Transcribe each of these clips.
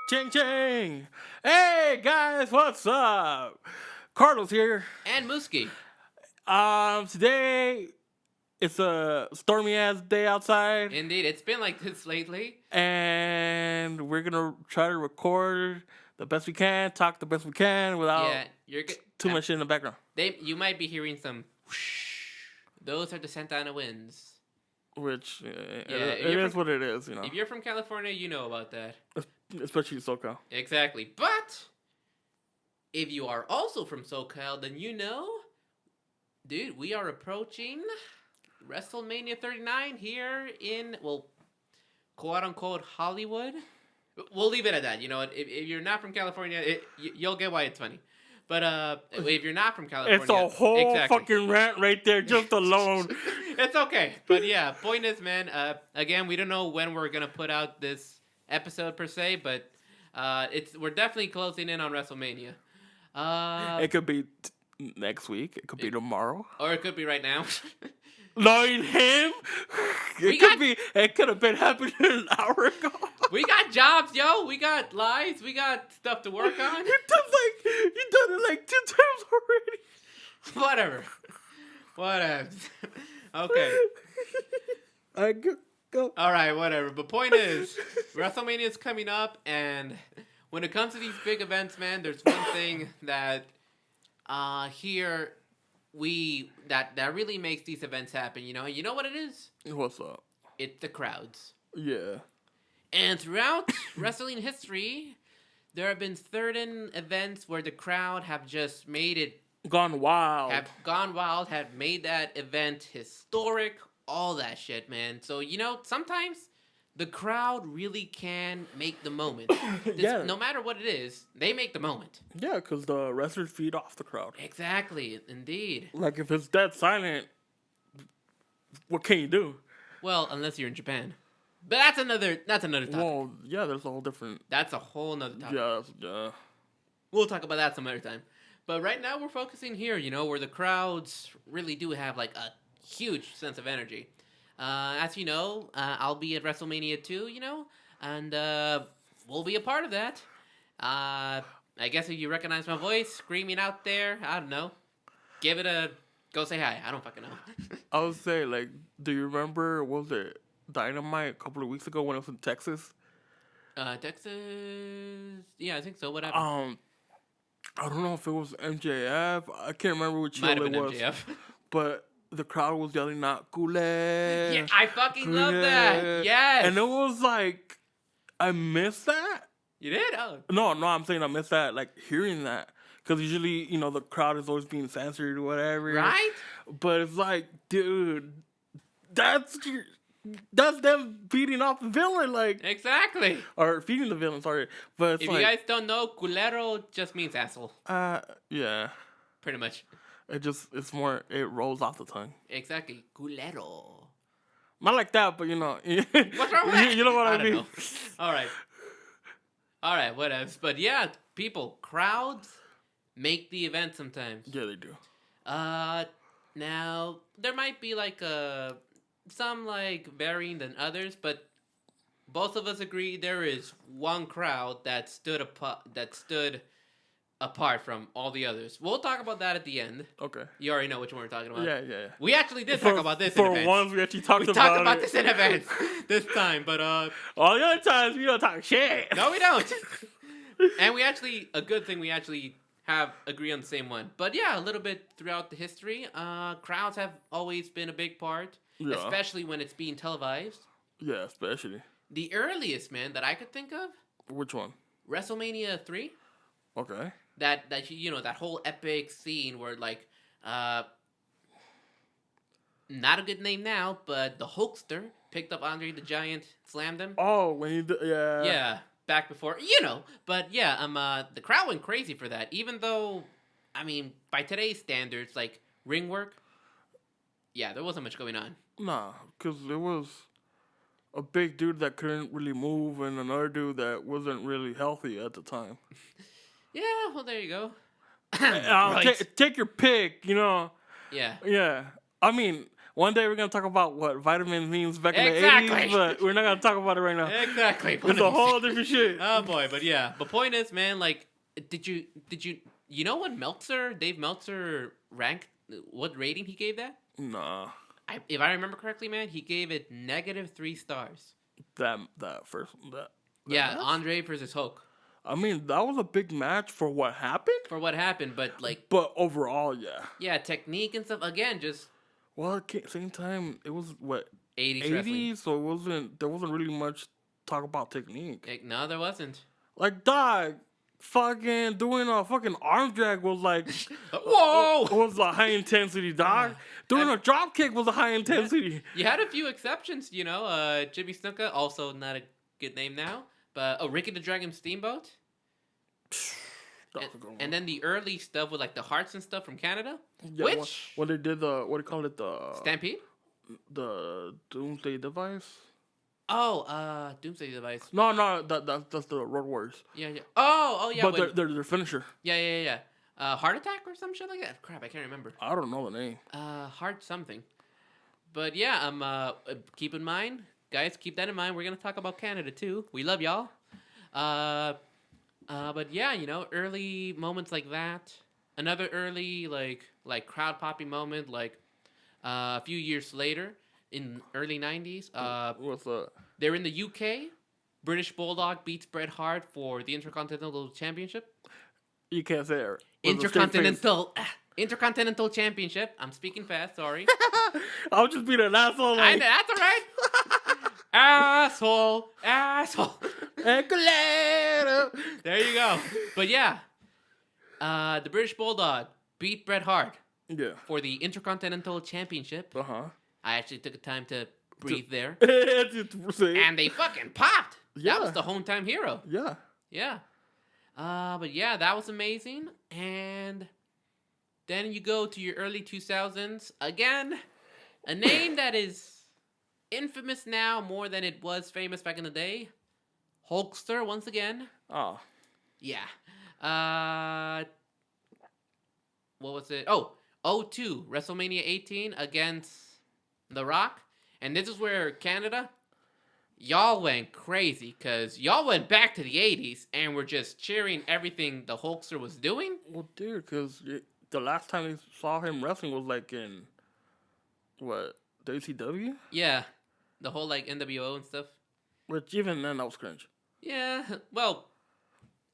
Ching ching! Hey guys, what's up? Carlos here. And Musgee. Today it's a stormy ass day outside. Indeed, it's been like this lately. And we're gonna try to record the best we can, talk the best we can without too much shit in the background. You might be hearing some whoosh. Those are the Santana winds. Which it is what it is, you know. If you're from California, you know about that. Especially SoCal. Exactly. But if you are also from SoCal, then you know, dude, we are approaching Wrestlemania 39 here in, well, quote-unquote Hollywood. We'll leave it at that. You know, if you're not from California, you'll get why it's funny. But if you're not from California... It's a whole fucking rant right there, just alone. It's okay. But yeah, point is, man, again, we don't know when we're going to put out this episode per se, but we're definitely closing in on WrestleMania. It could be next week. It could be tomorrow. Or it could be right now. Knowing him, it could have been happening an hour ago. We got jobs, yo. We got lives. We got stuff to work on. You done it like 2 times already. Whatever. Okay. I go. All right, whatever. But point is, WrestleMania is coming up, and when it comes to these big events, man, there's one thing that here that really makes these events happen. You know what it is? What's up? It's the crowds. Yeah. And throughout wrestling history, there have been certain events where the crowd have just made it gone wild, have made that event historic, all that shit, man. So, sometimes the crowd really can make the moment. Yeah. No matter what it is, they make the moment. Yeah, because the wrestlers feed off the crowd. Exactly, indeed. Like, if it's dead silent, what can you do? Well, unless you're in Japan. But that's another topic. Well, yeah, there's a whole different... That's a whole nother topic. Yeah. We'll talk about that some other time. But right now we're focusing here, where the crowds really do have, like, a huge sense of energy. As you know, I'll be at WrestleMania 2, and we'll be a part of that. I guess if you recognize my voice, screaming out there, I don't know. Go say hi. I don't fucking know. I would say, like, do you remember, what was it, Dynamite a couple of weeks ago when it was in Texas? Texas? Yeah, I think so. What happened? I don't know if it was MJF. I can't remember which show it was. MJF. But the crowd was yelling out, "Goulet!" Yeah, I fucking love that. Yes. And it was like, I missed that. You did? Oh. No, I'm saying I missed that, like, hearing that. Because usually, the crowd is always being censored or whatever. Right? But it's like, dude, that's them feeding off the villain, like... Exactly. Or feeding the villain, sorry. But it's if you guys don't know, culero just means asshole. Yeah. Pretty much. It's more, it rolls off the tongue. Exactly. Culero. Not like that, but What's wrong with that? You know what I mean? Know. All right, whatever. But yeah, crowds make the event sometimes. Yeah, they do. Now, there might be like some like varying than others, but both of us agree there is one crowd that stood apart from all the others. We'll talk about that at the end. Okay. You already know which one we're talking about. Yeah. We actually did talk about this in advance. For once, we actually talked about this in advance this time, but all the other times we don't talk shit. No, we don't. And a good thing we actually agree on the same one. But yeah, a little bit throughout the history, crowds have always been a big part, especially when it's being televised. Yeah, especially. The earliest, man, that I could think of. Which one? WrestleMania 3. Okay. That whole epic scene where, like, not a good name now, but the Hulkster picked up Andre the Giant, slammed him. Oh, when he did, yeah. Yeah, back before, But yeah, the crowd went crazy for that. Even though, I mean, by today's standards, like ring work, yeah, there wasn't much going on. Nah, because there was a big dude that couldn't really move and another dude that wasn't really healthy at the time. Yeah, well, there you go. Take your pick, Yeah. Yeah. I mean, One day we're gonna talk about what vitamin means back in the 80s, but we're not gonna talk about it right now. Exactly. It's a whole different shit. Oh boy, but yeah. The point is, man, like, did you know what Dave Meltzer ranked? What rating he gave that? Nah. If I remember correctly, man, he gave it -3 stars. That first. Yeah, match? Andre versus Hulk. I mean, that was a big match for what happened. But like. But overall, yeah. Yeah, technique and stuff. Again, just. Well, at the same time, it was what 80s, so there wasn't really much talk about technique. No, there wasn't. Like, dog, fucking doing a fucking arm drag was like, whoa, was a high intensity, dog. Doing a drop kick was a high intensity. You had a few exceptions, you know. Jimmy Snuka, also not a good name now, but Ricky the Dragon Steamboat. And then the early stuff with like the hearts and stuff from Canada. Yeah, when they did the what do you call it, the Stampede, the Doomsday Device. Oh, Doomsday Device. No, that's the Road Warriors. Yeah. Oh, yeah. But their finisher. Yeah. Heart Attack or some shit like that. Crap, I can't remember. I don't know the name. Heart something. But yeah, keep in mind, guys, keep that in mind. We're gonna talk about Canada too. We love y'all. But yeah, you know, early moments like that. Another early like crowd popping moment, like a few years later in early 90s. What's that? They're in the UK. British Bulldog beats Bret Hart for the Intercontinental Championship. You can't say it. Intercontinental Championship. I'm speaking fast, sorry. I'll just be an asshole. Like... That's alright. Asshole. There you go. But yeah, the British Bulldog beat Bret Hart. Yeah. For the Intercontinental Championship. I actually took the time to breathe there. And they fucking popped. Yeah. That was the hometown hero. Yeah. Yeah. But yeah, that was amazing. And then you go to your early 2000s. Again, a name that is infamous now more than it was famous back in the day. Hulkster once again. Oh. Yeah. What was it? Oh, 02, WrestleMania 18 against The Rock. And this is where Canada, y'all went crazy because y'all went back to the 80s and were just cheering everything the Hulkster was doing. Well, dude, because the last time we saw him wrestling was like in, what, WCW? Yeah. The whole like NWO and stuff. Which even then, that was cringe. Yeah, well,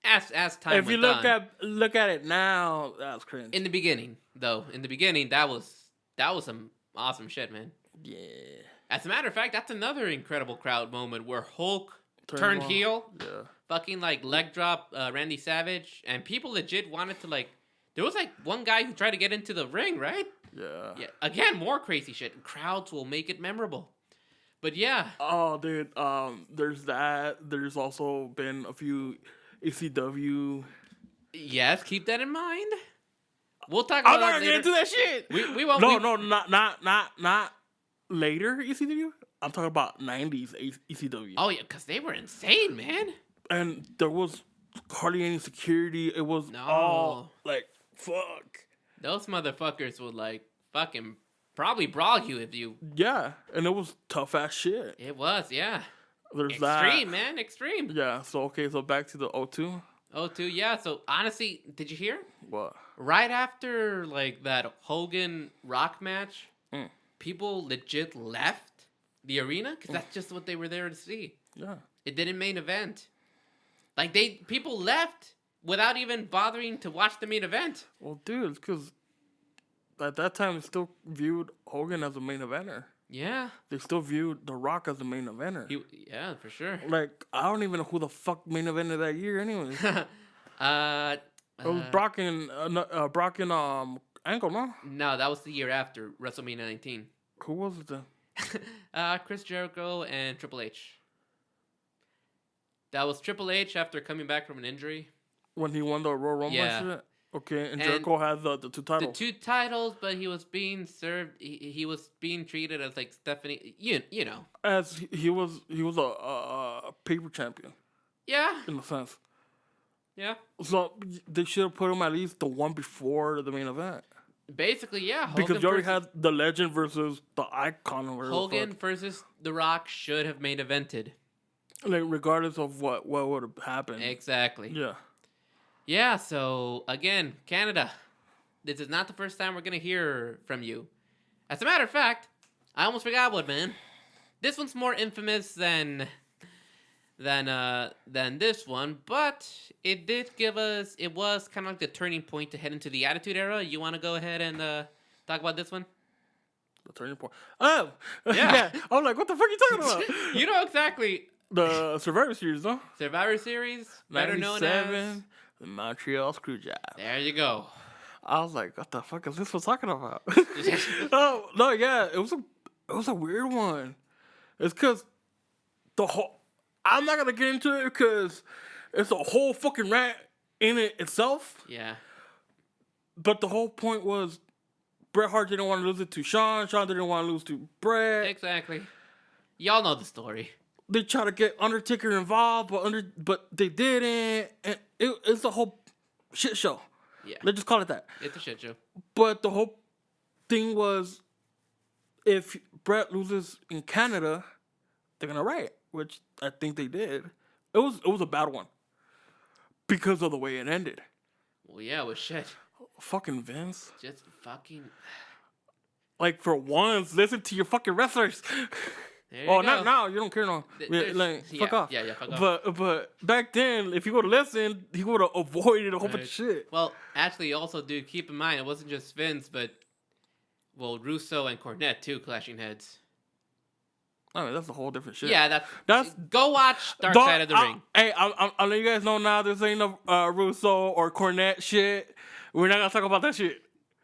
as time if you look at it now, that's cringe. In the beginning, though, that was some awesome shit, man. Yeah. As a matter of fact, that's another incredible crowd moment where Hulk turned heel. Yeah. Fucking like leg drop Randy Savage, and people legit wanted to like. There was like one guy who tried to get into the ring, right? Yeah. Yeah. Again, more crazy shit. Crowds will make it memorable. But yeah. Oh, dude. There's that. There's also been a few ECW. Yes, keep that in mind. We'll talk about. I'm not gonna get into that shit. We won't. No, not later ECW. I'm talking about 90s ECW. Oh yeah, because they were insane, man. And there was hardly any security. It was all like fuck. Those motherfuckers would like fucking. Probably brawl you if you... Yeah, and it was tough-ass shit. It was, yeah. There's extreme, man, extreme. Yeah, so back to the 02. 02, yeah. So, honestly, did you hear? What? Right after, like, that Hogan-Rock match, people legit left the arena, because that's just what they were there to see. Yeah. It didn't main event. Like, people left without even bothering to watch the main event. Well, dude, it's because... At that time, they still viewed Hogan as a main eventer. Yeah. They still viewed The Rock as a main eventer. Yeah, for sure. Like, I don't even know who the fuck main evented that year anyways. It was Brock and Angle, no? No, that was the year after WrestleMania 19. Who was it then? Chris Jericho and Triple H. That was Triple H after coming back from an injury. When he won the Royal Rumble and shit? Okay, and Jericho had the 2 titles. The 2 titles, but he was being served. He was being treated as like Stephanie. You know, as he was a paper champion. Yeah, in a sense. Yeah. So they should have put him at least the one before the main event. Basically, yeah. Because you already had the legend versus the icon. Hogan versus The Rock should have main evented. Like, regardless of what would have happened. Exactly. Yeah. Yeah, so, again, Canada. This is not the first time we're going to hear from you. As a matter of fact, I almost forgot one, man. This one's more infamous than this one, but it did give us, it was kind of like the turning point to head into the Attitude Era. You want to go ahead and talk about this one? The turning point. Oh, yeah. I'm like, what the fuck are you talking about? You know exactly. The Survivor Series, no? Survivor Series, better known as the Montreal Screwjob. There you go. I was like, what the fuck is this one talking about? Oh, no, yeah, it was a weird one. It's because the whole... I'm not going to get into it because it's a whole fucking rant in it itself. Yeah. But the whole point was Bret Hart didn't want to lose it to Shawn. Shawn didn't want to lose to Bret. Exactly. Y'all know the story. They tried to get Undertaker involved, but they didn't. And it's a whole shit show. Yeah. Let's just call it that. It's a shit show. But the whole thing was, if Bret loses in Canada, they're going to riot, which I think they did. It was a bad one because of the way it ended. Well, yeah, it was shit. Fucking Vince. Just fucking... Like, for once, listen to your fucking wrestlers. Not now. You don't care no. Fuck off. Yeah, fuck off. But back then, if you would have listened, he would have avoided a whole bunch of shit. Well, actually, also, dude, keep in mind, it wasn't just Vince, but, well, Russo and Cornette, too, clashing heads. I mean, that's a whole different shit. Yeah, that's go watch Dark Side of the Ring. Hey, I'll let you guys know now, this ain't no Russo or Cornette shit. We're not going to talk about that shit.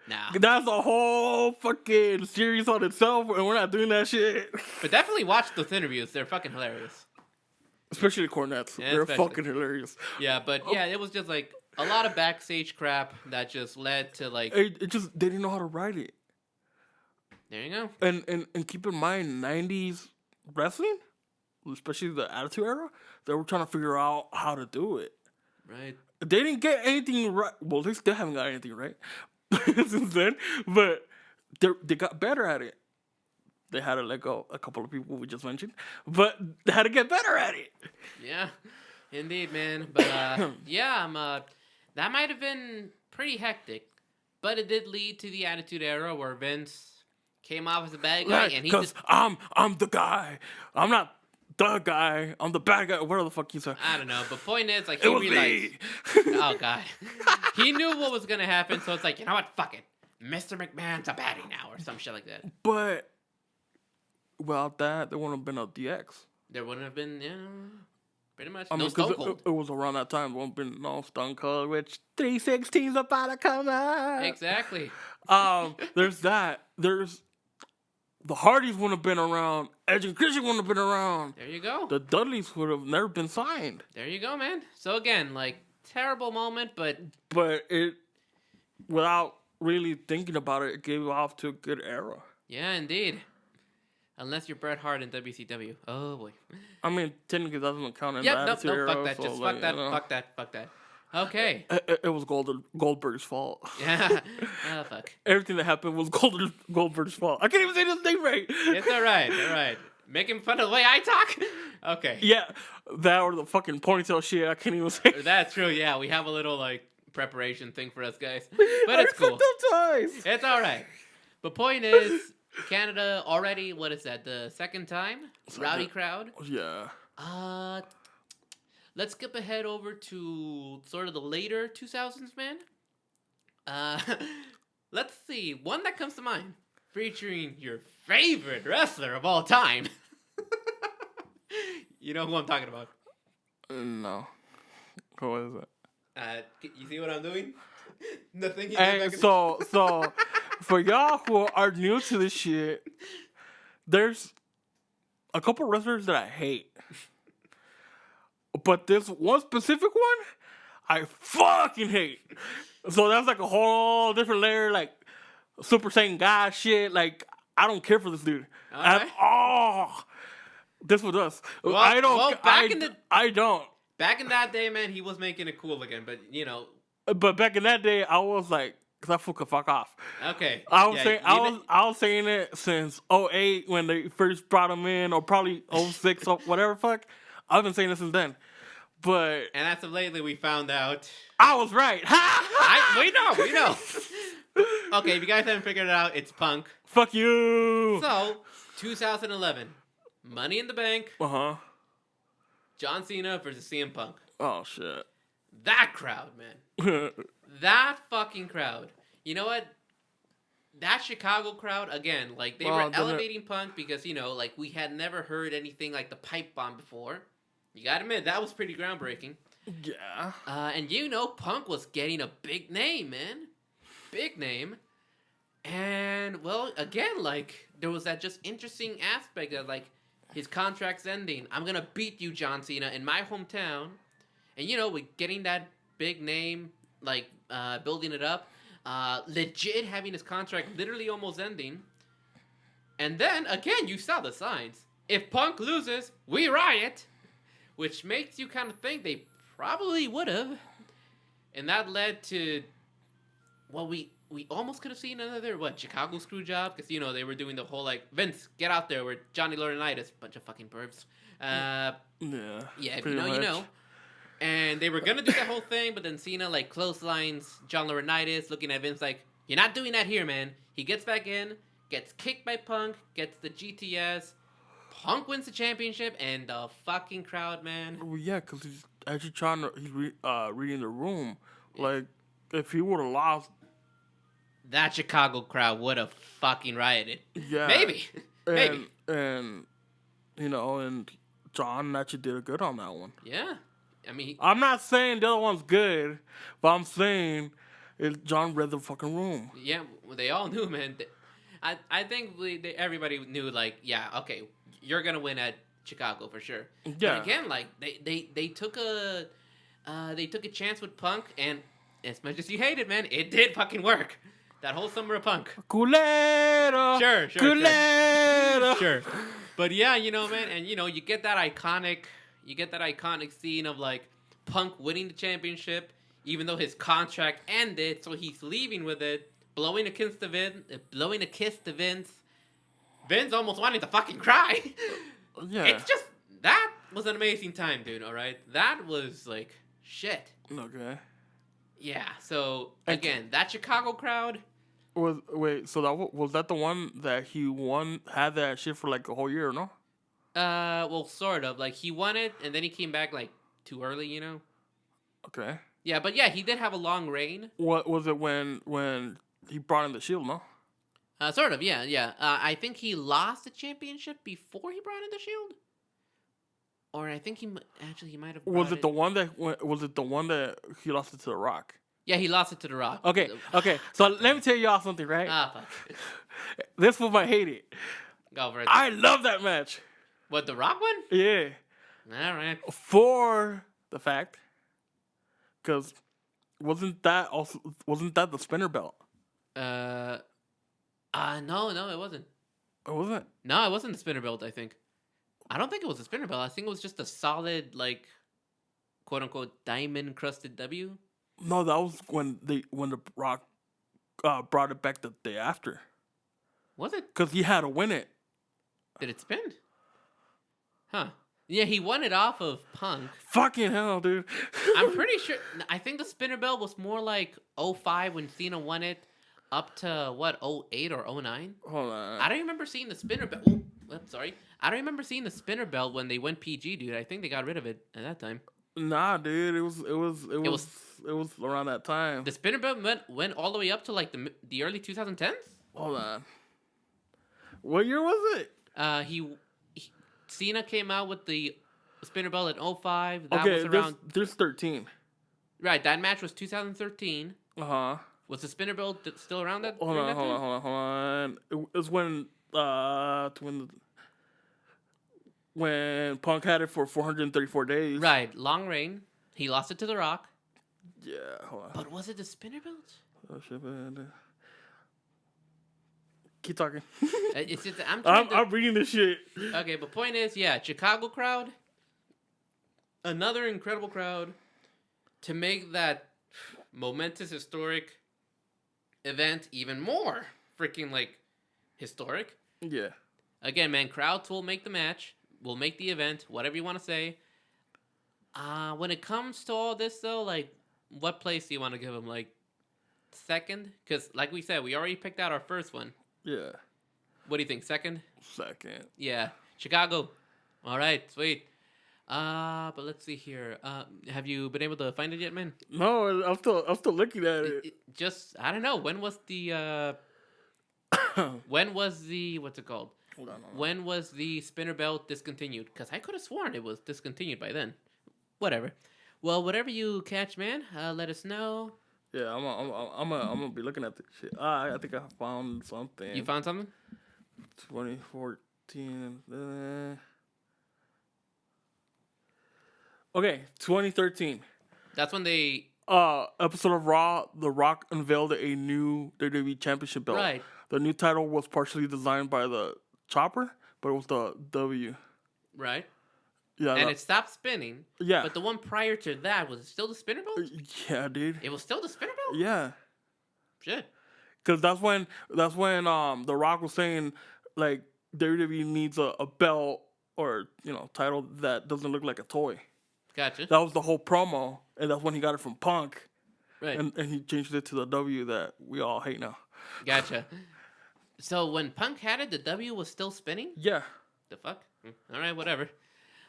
Nah. That's a whole fucking series on itself, and we're not doing that shit. But definitely watch those interviews. They're fucking hilarious. Especially Cornette's. Yeah, they're fucking hilarious. Yeah, but yeah, it was just like a lot of backstage crap that just led to like... It just, they didn't know how to write it. There you go. And keep in mind, 90s wrestling, especially the Attitude Era, they were trying to figure out how to do it. Right. They didn't get anything right. Well, they still haven't got anything right since then, but they got better at it. They had to let go a couple of people we just mentioned, but they had to get better at it. Yeah, indeed, man. But yeah, that might have been pretty hectic, but it did lead to the Attitude Era where Vince came off as a bad guy, and he just... I'm the guy. I'm not the guy. I'm the bad guy. Whatever the fuck you say. I don't know, but point is, like, he realized... Oh, God. He knew what was going to happen, so it's like, you know what? Fuck it. Mr. McMahon's a baddie now, or some shit like that. But without that, there wouldn't have been a DX. There wouldn't have been, pretty much. I mean, Stone Cold. It was around that time. There wouldn't have been no Stone Cold, which 316's about to come out. Exactly. There's that. There's... The Hardys wouldn't have been around. Edge and Christian wouldn't have been around. There you go. The Dudleys would have never been signed. There you go, man. So again, like, terrible moment, but it, without really thinking about it, it gave off to a good era. Yeah, indeed. Unless you're Bret Hart in WCW. Oh boy. I mean, technically that doesn't count in the Attitude Era. Fuck that. So just fuck that. You know. Fuck that. Okay. It was Goldberg's fault. Yeah. Oh, fuck. Everything that happened was Goldberg's fault. I can't even say his name right. It's all right. Making fun of the way I talk? Okay. Yeah. That or the fucking ponytail shit. I can't even say. That's true, yeah. We have a little, like, preparation thing for us guys. But it's cool. It's all right. But point is, Canada already, what is that, the second time? Rowdy Crowd? Yeah. Let's skip ahead over to sort of the later 2000s, man. Let's see. One that comes to mind. Featuring your favorite wrestler of all time. You know who I'm talking about? No. Who is it? You see what I'm doing? Nothing. Hey, so for y'all who are new to this shit, there's a couple wrestlers that I hate. But this one specific one, I fucking hate. So that's like a whole different layer, like Super Saiyan God shit. Like, I don't care for this dude at all. This was us. Well, I don't. I don't. Back in that day, man, he was making it cool again. But But back in that day, I was like, Cause that fool could fuck off. Okay. I was saying it since '08 when they first brought him in, or probably '06 or whatever fuck. I've been saying this since then. But and as of lately, we found out I was right. we know. Okay, if you guys haven't figured it out, it's Punk. Fuck you. So, 2011, Money in the Bank. John Cena versus CM Punk. Oh shit. That crowd, man. That fucking crowd. You know what? That Chicago crowd, again, like, they were elevating Punk because, you know, like, we had never heard anything like the pipe bomb before. You gotta admit, that was pretty groundbreaking. Yeah. And, you know, Punk was getting a big name, man. Big name. And, well, again, like, there was that just interesting aspect of, like, his contract's ending. I'm gonna beat you, John Cena, in my hometown. And, you know, we're getting that big name, like, building it up. Legit having his contract literally almost ending. And then, again, you saw the signs. If Punk loses, we riot. Which makes you kind of think they probably would have. And that led to, well, we almost could have seen another, Chicago screw job? Because, you know, they were doing the whole, like, Vince, get out there. We're Johnny Laurinaitis. Bunch of fucking pervs. Yeah, if you know, you know. And they were going to do that whole thing, but then Cena, like, clotheslines John Laurinaitis, looking at Vince like, you're not doing that here, man. He gets back in, gets kicked by Punk, gets the GTS. Punk wins the championship, and the fucking crowd, man. Well, yeah, because he's actually reading the room. Like, if he would have lost, that Chicago crowd would have fucking rioted. Yeah. Maybe. And, you know, and John actually did good on that one. Yeah. I mean, I'm not saying the other one's good, but I'm saying John read the fucking room. Yeah, they all knew, man. I think everybody knew, like, yeah, okay, you're gonna win at Chicago for sure. Yeah. But again, like, they took a chance with Punk, and as much as you hate it, man, it did fucking work. That whole summer of Punk. Culero. Sure. Culero. Sure. But yeah, you know, man, and you know, you get that iconic scene of, like, Punk winning the championship, even though his contract ended, so he's leaving with it, blowing a kiss to Vince. Vince almost wanting to fucking cry. Yeah. It's just, that was an amazing time, dude, alright? That was, like, shit. Okay. Yeah, so, again, that Chicago crowd. Was that the one that he had that shit for, like, a whole year, no? Well, sort of. Like, he won it, and then he came back, like, too early, you know? Okay. Yeah, but yeah, he did have a long reign. What was it when he brought in the Shield, no? Sort of, yeah. I think he lost the championship before he brought in the Shield. Or I think he might have. Was it the one that he lost it to The Rock? Yeah, he lost it to The Rock. Okay. So let me tell y'all something, right? Fuck. This fool might hate it. Go for it. I love that match. What, The Rock one? Yeah. All right. For the fact, because wasn't that the spinner belt? No, it wasn't. It wasn't. No, it wasn't the spinner belt. I think. I don't think it was a spinner belt. I think it was just a solid, like, quote unquote, diamond encrusted W. No, that was when the Rock brought it back the day after. Was it? Because he had to win it. Did it spin? Huh. Yeah, he won it off of Punk. Fucking hell, dude. I'm pretty sure. I think the spinner belt was more like 05 when Cena won it, up to, 08 or 09? Hold on. I don't remember seeing the spinner belt. Sorry. I don't remember seeing the spinner belt when they went PG, dude. I think they got rid of it at that time. Nah, dude. It was around that time. The spinner belt went all the way up to, like, the early 2010s? Hold on. What year was it? Cena came out with the spinner belt in 05. That was around. There's 13. Right, that match was 2013. Uh-huh. Was the spinner belt still around that? Hold on. It was when Punk had it for 434 days. Right, long reign. He lost it to The Rock. Yeah, hold on. But was it the spinner belt? Oh shit, man. Keep talking. It's just I'm reading this shit. Okay, but point is, yeah, Chicago crowd, another incredible crowd to make that momentous, historic event even more freaking like historic. Yeah. Again, man, crowds will make the match, will make the event, whatever you want to say. When it comes to all this, though, like, what place do you want to give him? Like, second? Because, like we said, we already picked out our first one. Yeah. What do you think? Second? Second. Yeah. Chicago. All right, sweet. But let's see here. Have you been able to find it yet, man? No, I'm still looking at it. Just, I don't know. When was the what's it called? Hold on. When was the spinner belt discontinued? Because I could have sworn it was discontinued by then. Whatever. Well, whatever you catch, man, let us know. Yeah, I'm gonna be looking at this shit. I think I found something. You found something? 2014. Okay, 2013. That's when they... Episode of Raw, The Rock unveiled a new WWE Championship belt. Right. The new title was partially designed by the Chopper, but it was the W. Right. Yeah. And it stopped spinning. Yeah. But the one prior to that, was it still the spinner belt? Yeah, dude. It was still the spinner belt? Yeah. Shit. Because that's when The Rock was saying, like, WWE needs a belt or, title that doesn't look like a toy. Gotcha. That was the whole promo, and that's when he got it from Punk. Right. And he changed it to the W that we all hate now. Gotcha. So when Punk had it, the W was still spinning? Yeah. The fuck? All right, whatever.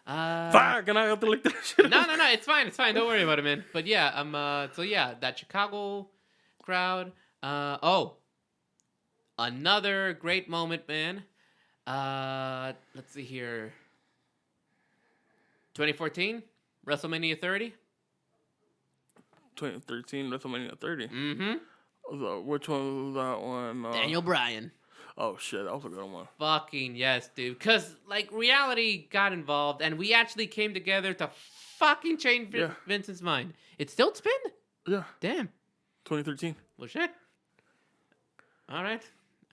Fuck, and I have to look that shit up. No, it's fine. Don't worry about it, man. But yeah, so yeah, that Chicago crowd. Another great moment, man. Let's see here. 2014, WrestleMania 30. 2013, WrestleMania 30. Mm-hmm. So which one was that one? Daniel Bryan. Oh, shit, that was a good one. Fucking yes, dude. Because, like, reality got involved, and we actually came together to fucking change Vincent's mind. It still spin? Yeah. Damn. 2013. Well, shit. All right.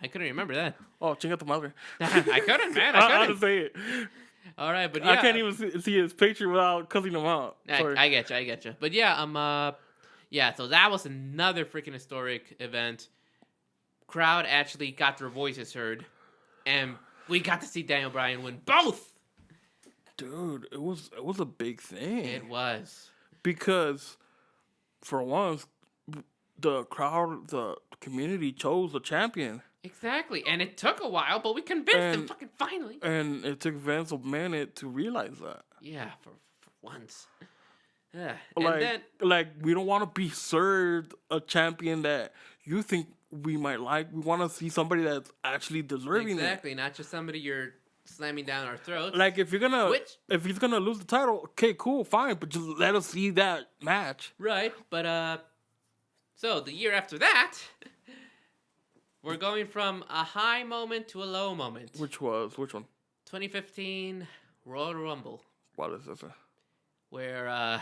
I couldn't remember that. Oh, chinga tu madre. I couldn't, man. I had to say it. All right, but yeah. I can't even see his picture without cussing him out. I get you. But yeah, so that was another freaking historic event. Crowd actually got their voices heard, and we got to see Daniel Bryan win both. Dude, it was a big thing. It was. Because, for once, the crowd, the community chose a champion. Exactly, and it took a while, but we convinced them fucking finally. And it took Vince a minute to realize that. Yeah, for once. Yeah, like we don't want to be served a champion that you think we might like. We want to see somebody that's actually deserving Exactly, not just somebody you're slamming down our throats. Like if he's gonna lose the title, okay, cool, fine, but just let us see that match. Right, but so the year after that, we're going from a high moment to a low moment. Which one? 2015 Royal Rumble. What is this? Where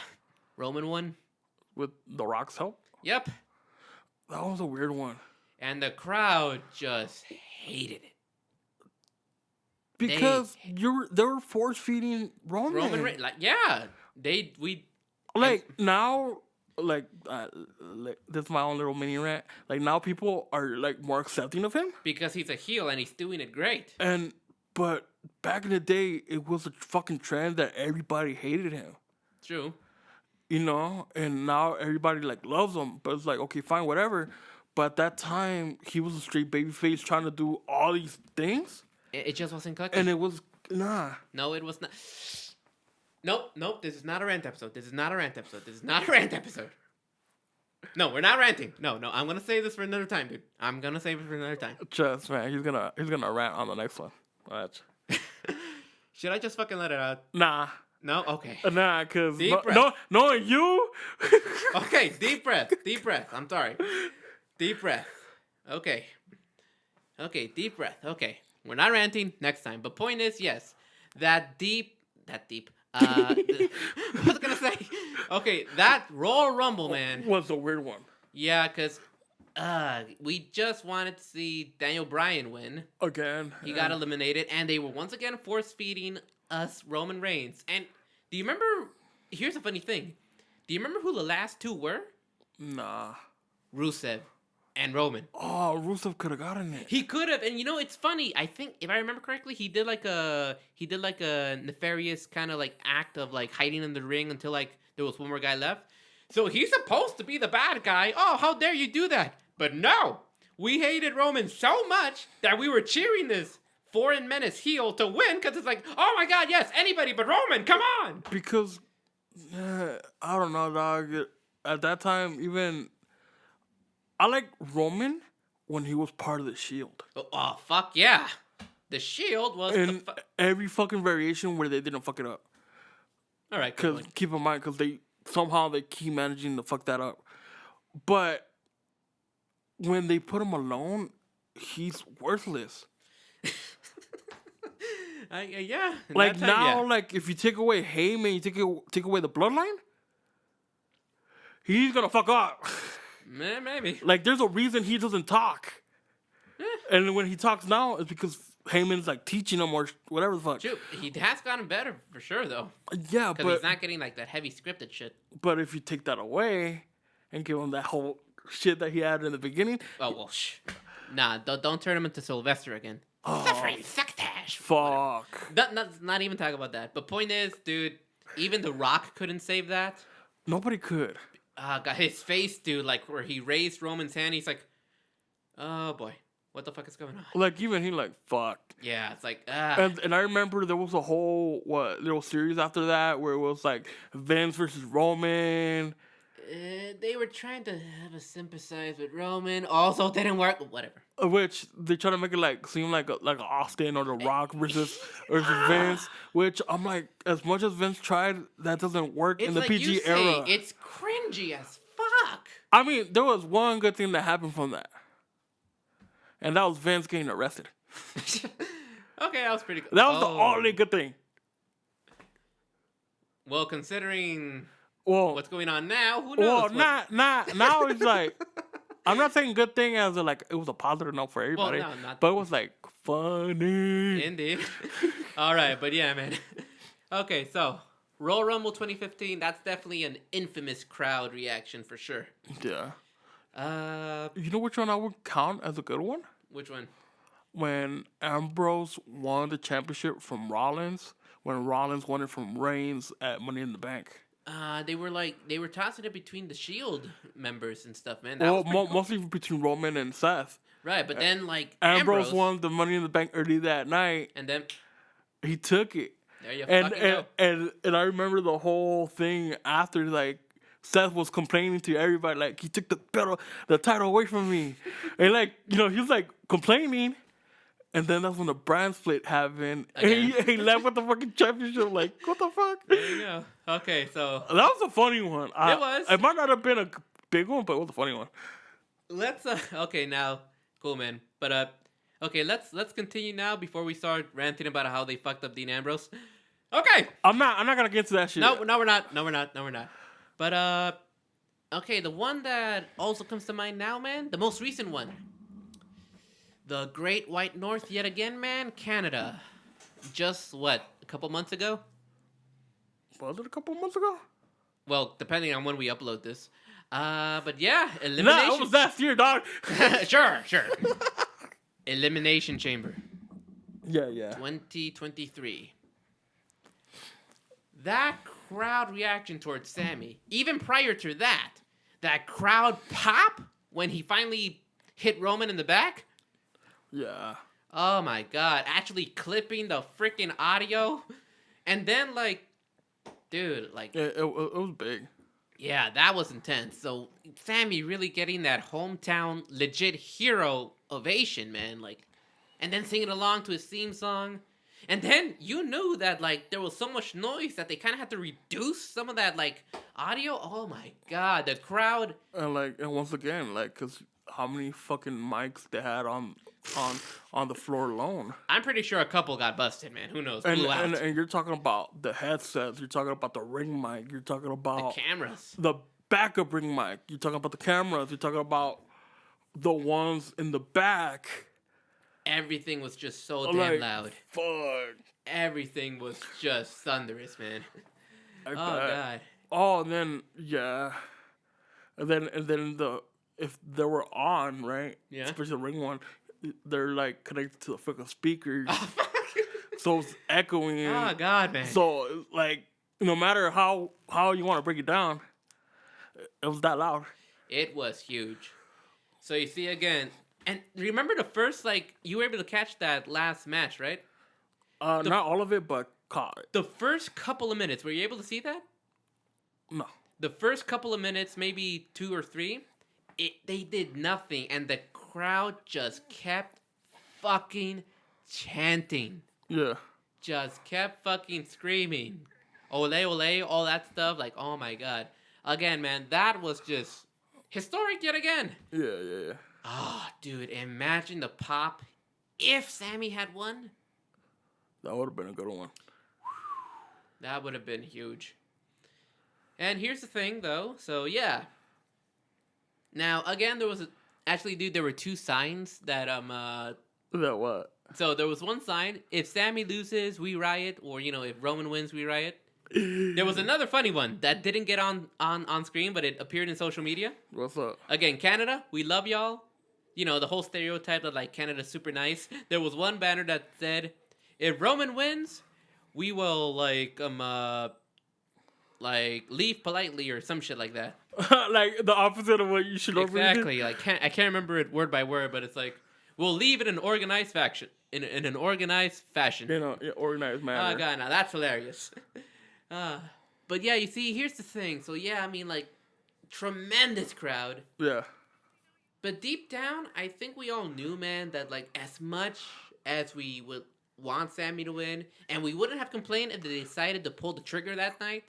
Roman won. With The Rock's help? Yep. That was a weird one. And the crowd just hated it. Because they were force feeding Roman. Reigns, now, this is my own little mini rant. Like now, people are like more accepting of him because he's a heel and he's doing it great. But back in the day, it was a fucking trend that everybody hated him. True. And now everybody like loves him. But it's like, okay, fine, whatever. But at that time, he was a straight babyface trying to do all these things. It just wasn't cooking. And it was, nah. No, it was not. Nope. This is not a rant episode. No, we're not ranting. No. I'm gonna save this for another time, dude. I'm gonna save it for another time. Just man, he's gonna rant on the next one. Watch. Should I just fucking let it out? Nah. No? Okay. Nah, cause knowing you. Okay, deep breath. I'm sorry. Deep breath. Okay, deep breath. Okay. We're not ranting next time. But point is, yes, that deep. What was I gonna say? Okay, that Royal Rumble, man, was a weird one. Yeah, because we just wanted to see Daniel Bryan win. Again. He got eliminated, and they were once again force-feeding us Roman Reigns. And do you remember... Here's a funny thing. Do you remember who the last two were? Nah. Rusev. and Roman. Oh, Rusev could have gotten it. He could have, and it's funny. I think if I remember correctly, he did like a nefarious kind of like act of like hiding in the ring until like there was one more guy left. So he's supposed to be the bad guy. Oh, how dare you do that? But no, we hated Roman so much that we were cheering this foreign menace heel to win because it's like, oh my god, yes, anybody but Roman, come on. Because I don't know, dog. At that time, even I like Roman when he was part of the Shield. Oh fuck yeah, the Shield was in every fucking variation where they didn't fuck it up. All right, because keep in mind, because they keep managing to fuck that up. But when they put him alone, he's worthless. Yeah. Like now, yeah. Like if you take away Heyman, you take away the bloodline, he's gonna fuck up. Maybe. Like there's a reason he doesn't talk. And when he talks now, it's because Heyman's like teaching him or whatever the fuck. Shoot, he has gotten better for sure though. Yeah, but he's not getting like that heavy scripted shit. But if you take that away and give him that whole shit that he had in the beginning, oh well, nah, don't turn him into Sylvester again. Suffering succotash. Fuck. Not even talk about that. But point is, dude, even The Rock couldn't save that. Nobody could. Got his face, dude, like where he raised Roman's hand. He's like, oh boy, what the fuck is going on? Like even he like fuck. Yeah, it's like And I remember there was a whole little series after that where it was like Vince versus Roman. They were trying to have a sympathize with Roman. Also didn't work. Whatever. Which they try to make it like seem like Austin or The Rock versus Vince. Which I'm like, as much as Vince tried, that doesn't work in the like PG era. It's cringy as fuck. I mean, there was one good thing that happened from that, and that was Vince getting arrested. Okay, that was pretty good. That was the only good thing. Well, considering what's going on now, who knows? Well, now it's like, I'm not saying good thing as like it was a positive note for everybody, but it was like funny. Indeed. All right, but yeah, man. Okay, so Royal Rumble 2015, that's definitely an infamous crowd reaction for sure. Yeah. You know which one I would count as a good one? Which one? When Ambrose won the championship from Rollins, when Rollins won it from Reigns at Money in the Bank. They were tossing it between the Shield members and stuff, man. Mostly between Roman and Seth. Right, but then like Ambrose won the Money in the Bank early that night, and then he took it. There you fucking go. And I remember the whole thing after, like Seth was complaining to everybody, like he took the title away from me, and like he was like complaining. And then that's when the brand split happened. And he left with the fucking championship. Like, what the fuck? There you go. Okay, so that was a funny one. It was. It might not have been a big one, but it was a funny one. Let's okay now, cool man. But okay, let's continue now before we start ranting about how they fucked up Dean Ambrose. Okay. I'm not gonna get to that shit. No, we're not. But okay, the one that also comes to mind now, man, the most recent one. The Great White North yet again, man. Canada. Just, a couple months ago? Was it a couple months ago? Well, depending on when we upload this. But yeah, Elimination... No, it was last year, dog. Sure. Elimination Chamber. Yeah. 2023. That crowd reaction towards Sammy, even prior to that crowd pop when he finally hit Roman in the back... Yeah. Oh my god. Actually clipping the freaking audio. And then, like, dude, like... It was big. Yeah, that was intense. So, Sammy really getting that hometown legit hero ovation, man. Like, and then singing along to his theme song. And then you knew that, like, there was so much noise that they kind of had to reduce some of that, like, audio. Oh my god, the crowd... And once again, like, because how many fucking mics they had on the floor alone. I'm pretty sure a couple got busted, man. Who knows? And you're talking about the headsets. You're talking about the ring mic. You're talking about the cameras. The backup ring mic. You're talking about the cameras. You're talking about the ones in the back. Everything was just so damn loud. Fuck. Everything was just thunderous, man. God. Oh, and then yeah, and then if they were on, right? Yeah. Especially the ring one, they're like connected to the fucking speakers. So it's echoing. Oh, God, man. So, like, no matter how you want to break it down, it was that loud. It was huge. So you see again, and remember the first, like, you were able to catch that last match, right? Not all of it, but caught it. The first couple of minutes, were you able to see that? No. The first couple of minutes, maybe 2 or 3, they did nothing, and the crowd just kept fucking chanting. Yeah. Just kept fucking screaming. Ole, ole, all that stuff. Like, oh my God. Again, man, that was just historic yet again. Yeah. Oh, dude, imagine the pop if Sammy had won. That would have been a good one. That would have been huge. And here's the thing, though. So, yeah. Now, again, there were 2 signs that, That what? So, there was one sign, if Sammy loses, we riot, or, if Roman wins, we riot. There was another funny one that didn't get on screen, but it appeared in social media. What's up? Again, Canada, we love y'all. The whole stereotype that, like, Canada's super nice. There was one banner that said, if Roman wins, we will, leave politely or some shit like that. Like the opposite of what you should Exactly. Like, I can't remember it word by word, but it's like, we'll leave it in organized fashion. In an organized fashion. Organized manner. Oh, God, now that's hilarious. But yeah, you see, here's the thing. So yeah, I mean, like, tremendous crowd. Yeah. But deep down, I think we all knew, man, that, like, as much as we would want Sammy to win, and we wouldn't have complained if they decided to pull the trigger that night,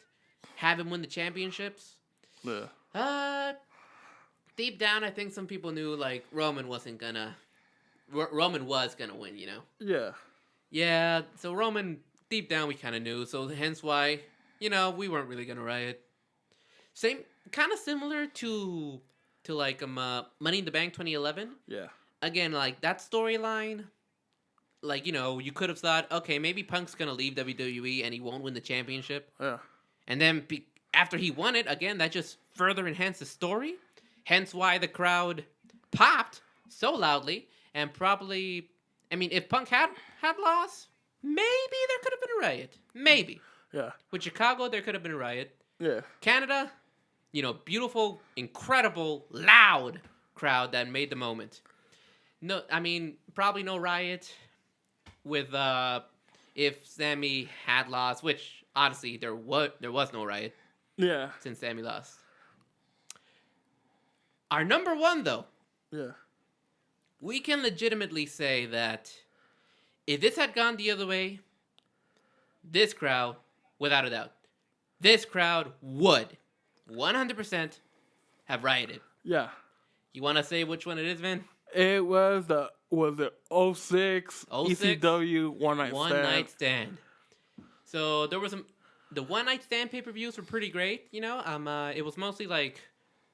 have him win the championships. Yeah. Deep down, I think some people knew, like, Roman was gonna win, Yeah. Yeah, so Roman, deep down, we kind of knew, so hence why, we weren't really gonna riot. Same, kind of similar to like, Money in the Bank 2011. Yeah. Again, like, that storyline, like, you could have thought, okay, maybe Punk's gonna leave WWE and he won't win the championship. Yeah. And then after he won it, again, that just further enhanced the story. Hence why the crowd popped so loudly. And probably, I mean, if Punk had lost, maybe there could have been a riot. Maybe. Yeah. With Chicago, there could have been a riot. Yeah. Canada, beautiful, incredible, loud crowd that made the moment. No, I mean, probably no riot with if Sammy had lost, which honestly there was no riot. Yeah. Since Sammy lost. Our number 1 though. Yeah. We can legitimately say that if this had gone the other way, this crowd, without a doubt, this crowd would 100% have rioted. Yeah. You want to say which one it is, man? It was the 06 ECW One Night Stand. So there was the One Night Stand pay-per-views were pretty great, it was mostly like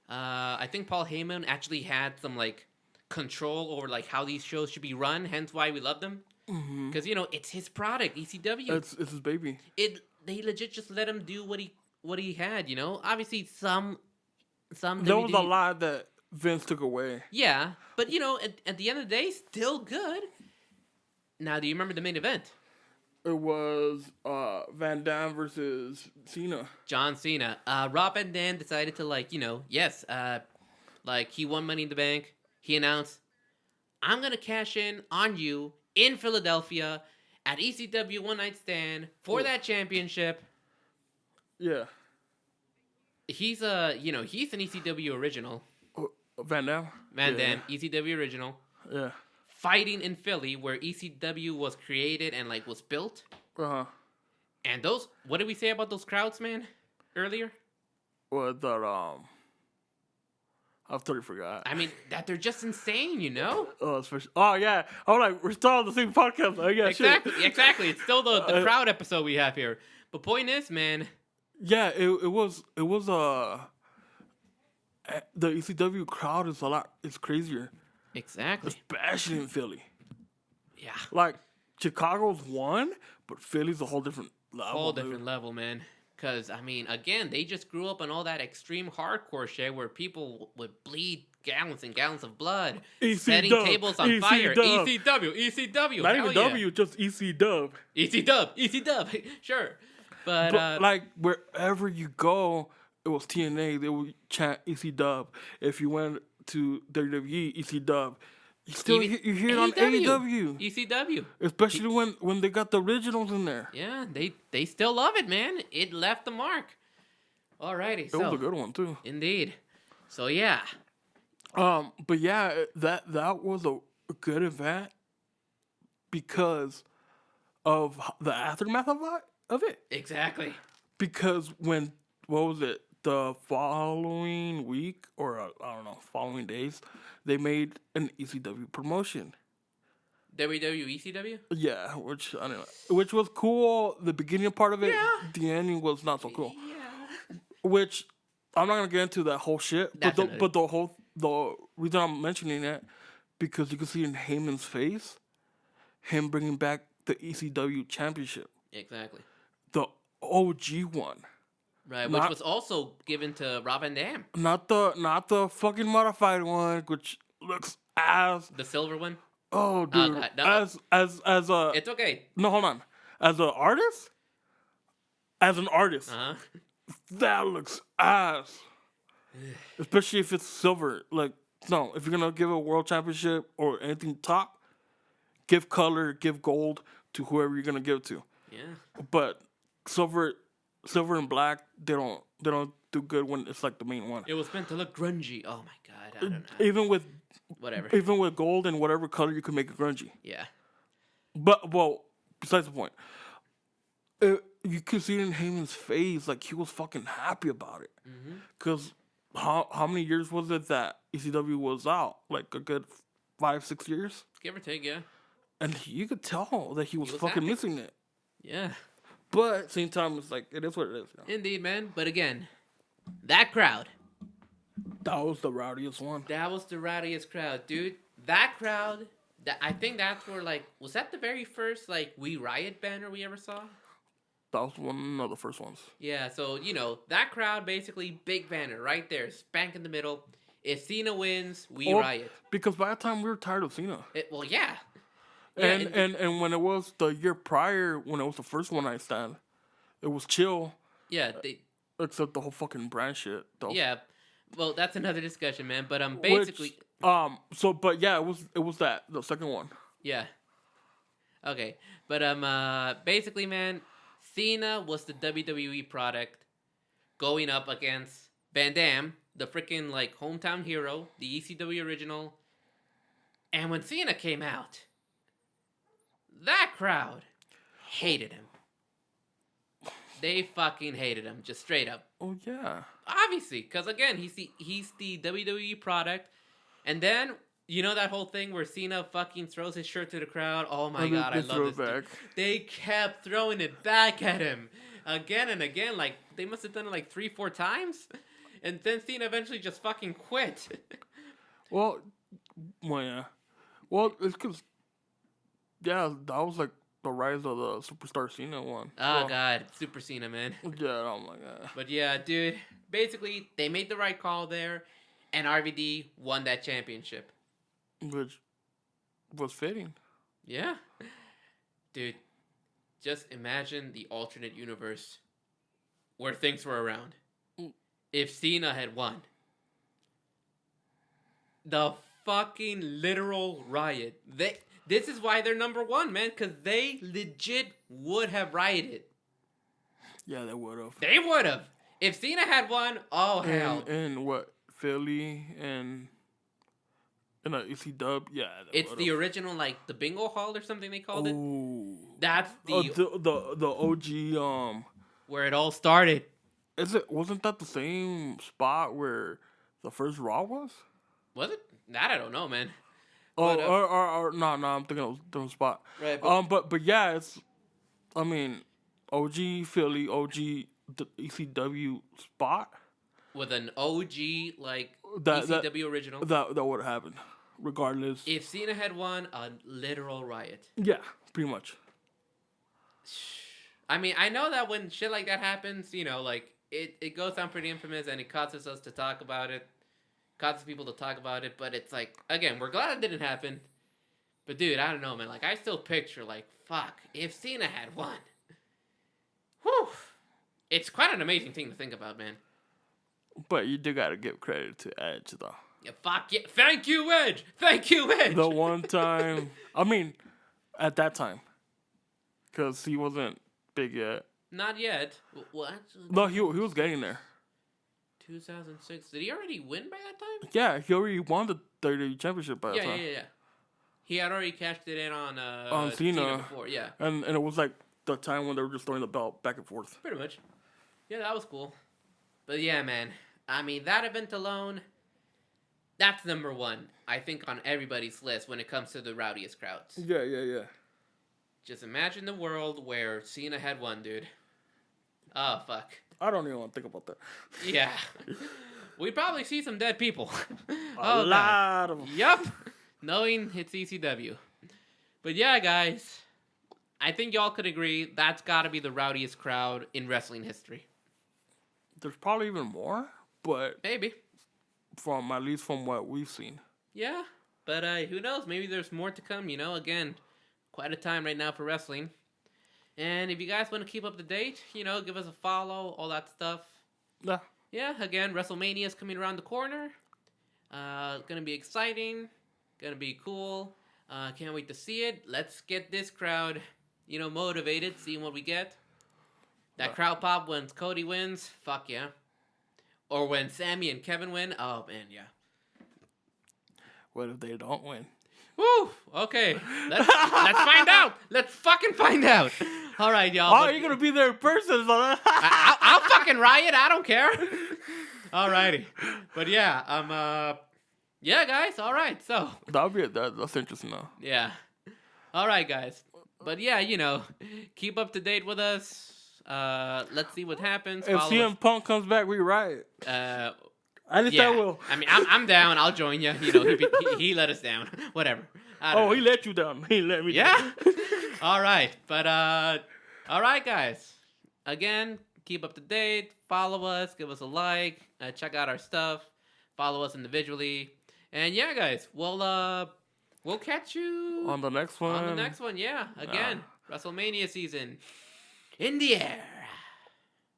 I think Paul Heyman actually had some like control over like how these shows should be run, hence why we love them. Because it's his product, ECW. It's his baby. They legit just let him do what he had. Obviously some. There was a lot that Vince took away. Yeah, but at the end of the day, still good. Now, do you remember the main event? It was Van Damme versus Cena. John Cena. Rob Van Dam decided to he won Money in the Bank. He announced, I'm going to cash in on you in Philadelphia at ECW One Night Stand for that championship. Yeah. He's an ECW original. Van Damme? Van Damme, ECW original. Yeah. Fighting in Philly where ECW was created and was built. Uh-huh. And what did we say about those crowds, man, earlier? Well, that, I totally forgot. I mean, that they're just insane, Oh, yeah. I'm like, we're still on the same podcast. Oh, yeah, Exactly. It's still the crowd episode we have here. But point is, man. Yeah, it was the ECW crowd is it's crazier. Exactly. Especially in Philly. Yeah. Like, Chicago's one, but Philly's a whole different level. Whole different level, man. Because, I mean, again, they just grew up on all that extreme hardcore shit where people would bleed gallons and gallons of blood, EC setting Dub, tables on EC fire. Dub. ECW. Not Hell even yeah. W, just EC Dub. EC Dub. Sure. But like wherever you go, it was TNA. They would chant EC Dub. If you went to WWE, EC Dub. You still you hear it on AEW. ECW. Especially when they got the originals in there. Yeah, they still love it, man. It left the mark. Alrighty, It was a good one too. Indeed. So yeah. But yeah, that was a good event because of the aftermath of it. Exactly. Because what was it? The following week or I don't know, following days, they made an ECW promotion. WWECW? Yeah, which I don't know, which was cool. The beginning part of it, Yeah. The ending was not so cool. Yeah. Which I'm not gonna get into that whole shit. But the reason I'm mentioning it because you can see in Heyman's face, him bringing back the ECW championship. Exactly. The OG one. Right, which was also given to Rob Van Dam. Not the fucking modified one, which looks as the silver one. Oh, dude, God, no. as a It's okay. No, hold on. As an artist, Uh-huh. that looks ass. Especially if it's silver. Like, no, if you're gonna give a world championship or anything top, give color, give gold to whoever you're gonna give it to. Yeah. But silver and black, they don't do good when it's like the main one. It was meant to look grungy. Oh my god, I don't know. Even with gold and whatever color, you can make it grungy. Yeah. But besides the point, you could see it in Heyman's face, like he was fucking happy about it. Because how many years was it that ECW was out? Like a good 5-6 years, give or take, yeah. And you could tell that he was fucking happy. missing it. Yeah. But at the same time, it's like it is what it is. You know? Indeed, man. But again, that crowd. That was the rowdiest one. That was the rowdiest crowd, dude. That crowd. I think that's where, like, was that the very first, like, We Riot banner we ever saw? That was one of the first ones. Yeah, so, you know, that crowd, basically, big banner right there, spank in the middle. If Cena wins, we riot. Because by the time we were tired of Cena. Well, yeah. And when it was the year prior, when it was the first one I stand, it was chill. Yeah, except the whole fucking brand shit. Yeah, well, that's another discussion, man. But basically, but yeah, it was the second one. Yeah. Okay, but basically, man, Cena was the WWE product going up against Van Dam, the freaking like hometown hero, the ECW original. And when Cena came out, that crowd hated him. They fucking hated him, just straight up. Oh yeah. Obviously, because again, he's the WWE product, and then you know that whole thing where Cena fucking throws his shirt to the crowd. Oh my god, I love this. They kept throwing it back at him again and again. Like they must have done it like 3-4 times, and then Cena eventually just fucking quit. Well, yeah. Well, it's because that was like the rise of the Superstar Cena one. Oh god, Super Cena, man. Yeah, oh my god. But yeah, dude. Basically, they made the right call there, and RVD won that championship. Which was fitting. Yeah. Dude, just imagine the alternate universe where things were around. If Cena had won. The fucking literal riot. This is why they're number one, man, because they legit would have rioted. Yeah, they would have. They would have. If Cena had won, oh, hell. And what? Philly and EC Dub? Yeah. It's the original, like, the bingo hall or something they called it. That's the OG, where it all started. Wasn't that the same spot where the first Raw was? Was it? That I don't know, man. Oh, but, no, I'm thinking it was a different spot. Right. But yeah, it's, I mean, OG Philly, OG the ECW spot. With an OG, like, ECW original. That would have happened, regardless. If Cena had won, a literal riot. Yeah, pretty much. I mean, I know that when shit like that happens, you know, like, it goes down pretty infamous and it causes us to talk about it causes people to talk about it. But it's like, again, we're glad it didn't happen. But dude, I don't know, man. Like, I still picture, like, fuck, if Cena had won. Whew. It's quite an amazing thing to think about, man. But you do gotta give credit to Edge, though. Yeah, fuck yeah. Thank you, Edge. Thank you, Edge. The one time, I mean, at that time, because he wasn't big yet. Not yet. What? No, he was getting there. 2006. Did he already win by that time? Yeah, he already won the WWE Championship by that time. Yeah. He had already cashed it in on Cena before, yeah. And it was like the time when they were just throwing the belt back and forth. Pretty much. Yeah, that was cool. But yeah, man. I mean, that event alone, that's number one, I think, on everybody's list when it comes to the rowdiest crowds. Yeah. Just imagine the world where Cena had won, dude. Oh, fuck. I don't even want to think about that. Yeah. We'd probably see some dead people. A lot of them. Yup. Knowing it's ECW. But yeah, guys. I think y'all could agree that's got to be the rowdiest crowd in wrestling history. There's probably even more, but Maybe. at least from what we've seen. Yeah. But who knows? Maybe there's more to come, you know? Again, quite a time right now for wrestling. And if you guys want to keep up to date, you know, give us a follow, all that stuff. Yeah. Yeah, again, WrestleMania is coming around the corner. Gonna be exciting. Gonna be cool. Can't wait to see it. Let's get this crowd, you know, motivated, seeing what we get. That crowd pop when Cody wins, fuck yeah. Or when Sammy and Kevin win, oh man, yeah. What if they don't win? Woo! Okay, let's find out. Let's fucking find out. All right, y'all. Oh, you're gonna be there in person, so I'll fucking riot. I don't care. Alrighty, but yeah, yeah, guys. All right, so that's interesting though. yeah, all right, guys. But yeah, you know, keep up to date with us. Let's see what happens. If CM Punk comes back, we riot. At least yeah. I will. I mean, I'm down. I'll join you. You know, he let us down. Whatever. Oh, he let you down. He let me down. Yeah? All right. But, all right, guys. Again, keep up to date. Follow us. Give us a like. Check out our stuff. Follow us individually. And, yeah, guys, we'll catch you on the next one. On the next one, yeah. Again, WrestleMania season in the air.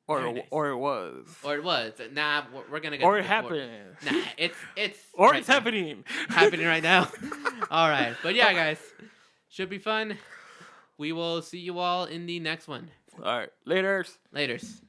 Or it was. Or it was. Nah, we're gonna get. Or it happened. Nah, it's. Or right it's now. happening. Happening right now. All right, but yeah, guys, should be fun. We will see you all in the next one. All right, laters. Laters.